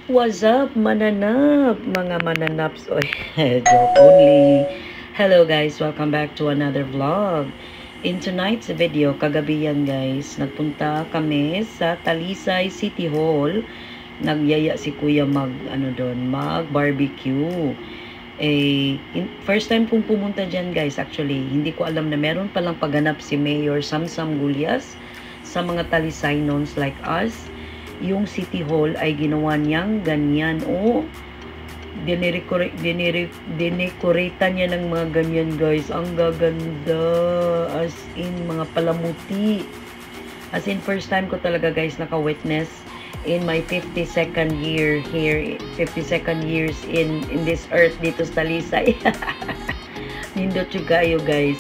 What's up, mananap? Mga mananaps. Oy, joke only. Hello guys, welcome back to another vlog. In tonight's video, kagabi yan guys, nagpunta kami sa Talisay City Hall. Nagyaya si Kuya mag barbecue. First time kong pumunta dyan guys, actually. Hindi ko alam na meron palang pagganap si Mayor Samsam Gulyas sa mga Talisaynoons like us. Yung City Hall ay ginawa niyang ganyan. Dinekoratan niya ng mga ganyan guys. Ang gaganda. As in, mga palamuti. As in, first time ko talaga guys naka-witness in my 52nd year here. 52nd years in this earth dito sa Talisay. Nindot yung kayo guys.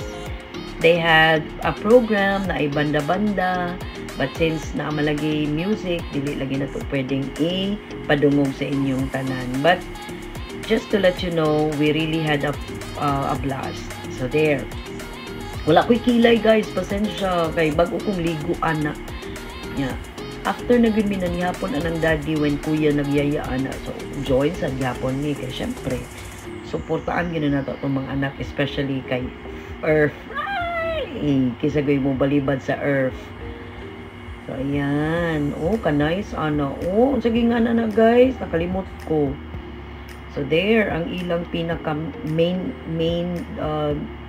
They had a program na ay banda-banda. But since naamalagi music, dili lagi na to pwedeng ipadungog sa inyong tanan. But just to let you know, we really had a blast. So there. Wala ko'y kilay guys, pasensya. Kay bago kong liguan na. Yeah. After nagbinan yapon anang daddy when kuya nagyayaan na. So join sa yapon ni. Kaya syempre, suportaan gina na to itong mga anak, especially kay Earth. Ay, kisa gawin mo balibad sa Earth. So, ayan. Ka-nice, sige nga na guys. Nakalimot ko. So, there. Ang ilang pinaka-main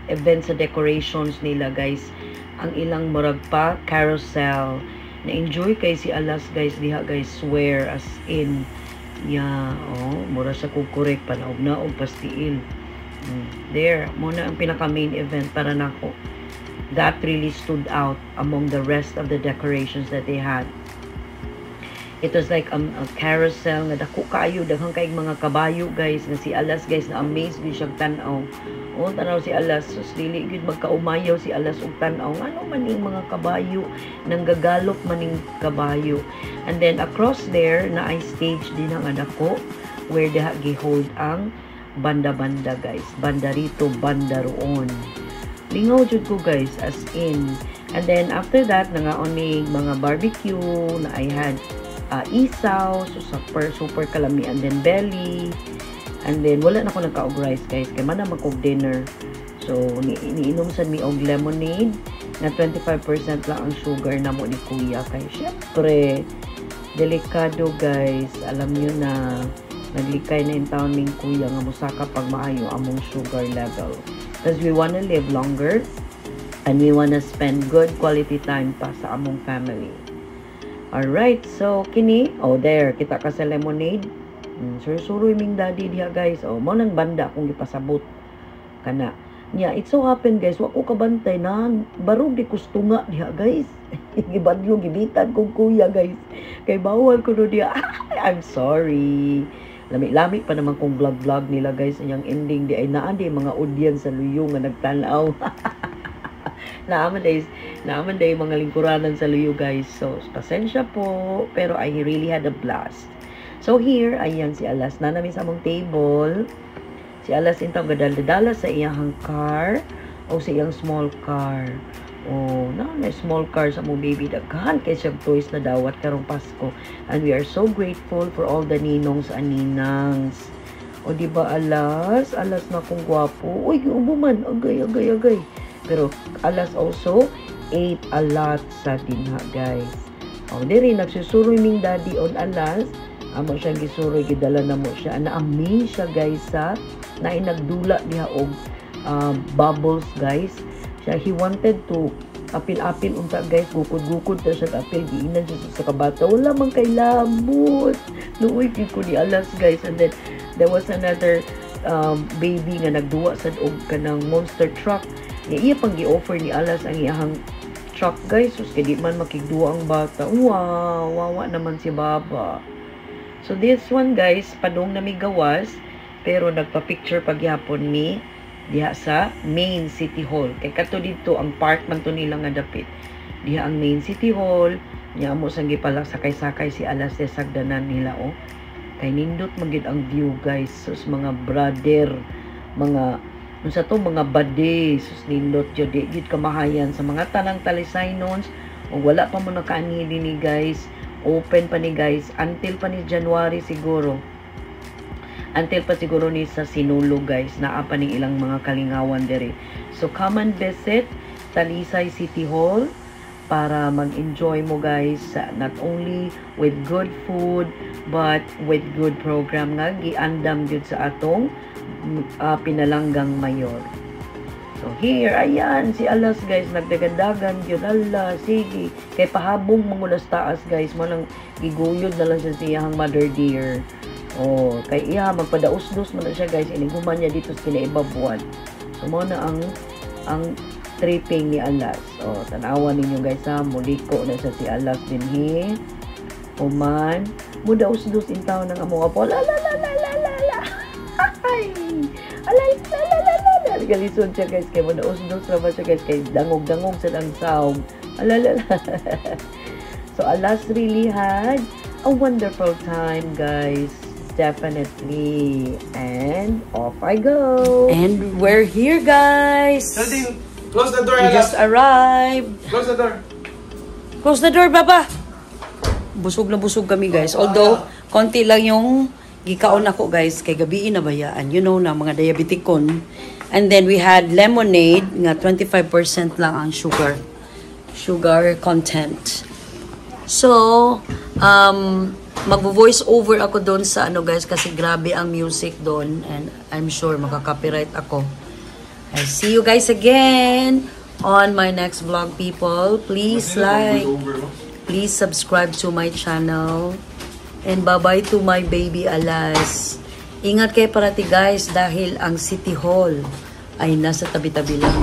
event sa decorations nila, guys. Ang ilang murag pa, carousel. Na-enjoy kay si Alas, guys. Diha, guys. Swear as in. Yeah. Mura sa kukurek. Panaog na o pastiil. There. Muna ang pinaka-main event para nako. That really stood out among the rest of the decorations that they had. It was like a carousel nga dako kaayo daghang kay mga kabayo guys nga si Alas guys na amazed gyud siya tan-aw. Tanaw si Alas sus dili gyud magkaumayaw si Alas og tan-aw ano man ning mga kabayo nang gagalop maning kabayo. And then across there na ay stage din ang dako where they gi-hold ang banda-banda guys. Banda rito, banda roon. Lingaw jud ko guys as in. And then after that nangaon ni mga barbecue na I had isaw, so super kalami, and then belly. And then wala na ko nagka-og rice guys kay man na mag dinner. So iniinom sad mi og lemonade na 25% lang ang sugar na mo ni kuya kay syempre delikado guys. Alam niyo na naglikay na in town ning kuya nga musaka pag maayo among sugar level. Because we want to live longer and we want to spend good quality time pa sa among family. Alright, so kini, there, kita ka sa lemonade. Suruy ming daddy diha guys. Mo nang banda kung ipasabot kana. Yeah, it so happen guys, wa ko kabantay na barog di kustunga diha guys. Gibadlo gibitan kong kuya guys. Kay bawal ko no diha. I'm sorry. Lami-lami pa naman kong vlog nila guys. Ang ending di ay naandi mga audience sa luyo nga nagtanaw. naaman day mga lingkuranan sa luyo guys. So, pasensya po. Pero I really had a blast. So here, ayan si Alas na namin sa among table. Si Alas intang gadal-dala sa iyang car o sa iyang small car. Na small car sa mong baby daghan kay siyang toys na dawat karong Pasko. And we are so grateful for all the ninongs and ninangs. Di ba Alas na kung gwapo. Uy, umuman, agay. Pero Alas also ate a lot sa dinha guys. Diri nagsusuroy ming daddy on Alas. Amo siya gisuroy, gidala na mo siya. Na-amaze siya guys sa na inagdula diha og bubbles guys. He wanted to apil-apil unta guys, gukod-gukod ta siya apil, giinan siya sa kabata. Wala man kay labot. Nuoy ko ni Alas guys. And then there was another baby nga nagduwa sa og kanang monster truck. Iya pang gi-offer ni Alas ang iyang truck guys. Sus kay di man makigduwa ang bata. Wow, wawa naman si Baba. So this one guys, padong na mi gawas pero nagpa-picture pagyapon mi diha sa main City Hall. Kay kato dito ang park man to nila nga dapit. Diha ang main City Hall. Nya mo sang gipalak sakay-sakay si Alas sa sagdanan nila Kay nindot magid ang view guys. Sus mga brother, mga mga bade, sus nindot jud gid kamahayan sa mga tanang Talisaynoons. O wala pa mo nakaani dinhi guys. open pa ni guys until pa ni January siguro. Until pa siguro ni sa Sinulog guys, naa pa ni ilang mga kalingawan dere. So come and visit Talisay City Hall para mag-enjoy mo guys, not only with good food but with good program nga giandam gyud sa atong pinalanggang mayor. So here, ayan, si Alas guys, nagdagandagan yun, ala, sige. Kay pahabong mangulas taas guys, manang giguyod na lang siya siyang mother dear. Oh, kay iya, magpadaus-dus mo na siya guys, iniguman niya dito sa kinaibabuan. So mo na ang tripping ni Alas. Oh, tanawan ninyo guys ha, muliko na siya si Alas din he. Uman, mudaus-dus in taon ng among apo, la la la la la la la. Ay, alay, la la la la la. Galisod siya guys, kay mudaus-dus na ba siya guys, kay dangog-dangog sa lang sound. Alala la. So Alas really had a wonderful time guys. Definitely. And off I go. And we're here guys. Close the door, We just arrived. Close the door. Close the door, Baba. Busog na busog kami guys. Although, konti lang yung gikaon ako guys. Kay gabi na bayaan. You know na, mga diabeticon. And then we had lemonade. Nga 25% lang ang sugar content. So, magvo-voice over ako doon sa ano guys. Kasi grabe ang music doon. And I'm sure makaka-copyright ako. I see you guys again on my next vlog, people. Please like, please subscribe to my channel, and bye-bye to my baby Alas. Ingat kayo parati guys dahil ang City Hall ay nasa tabi-tabi lang.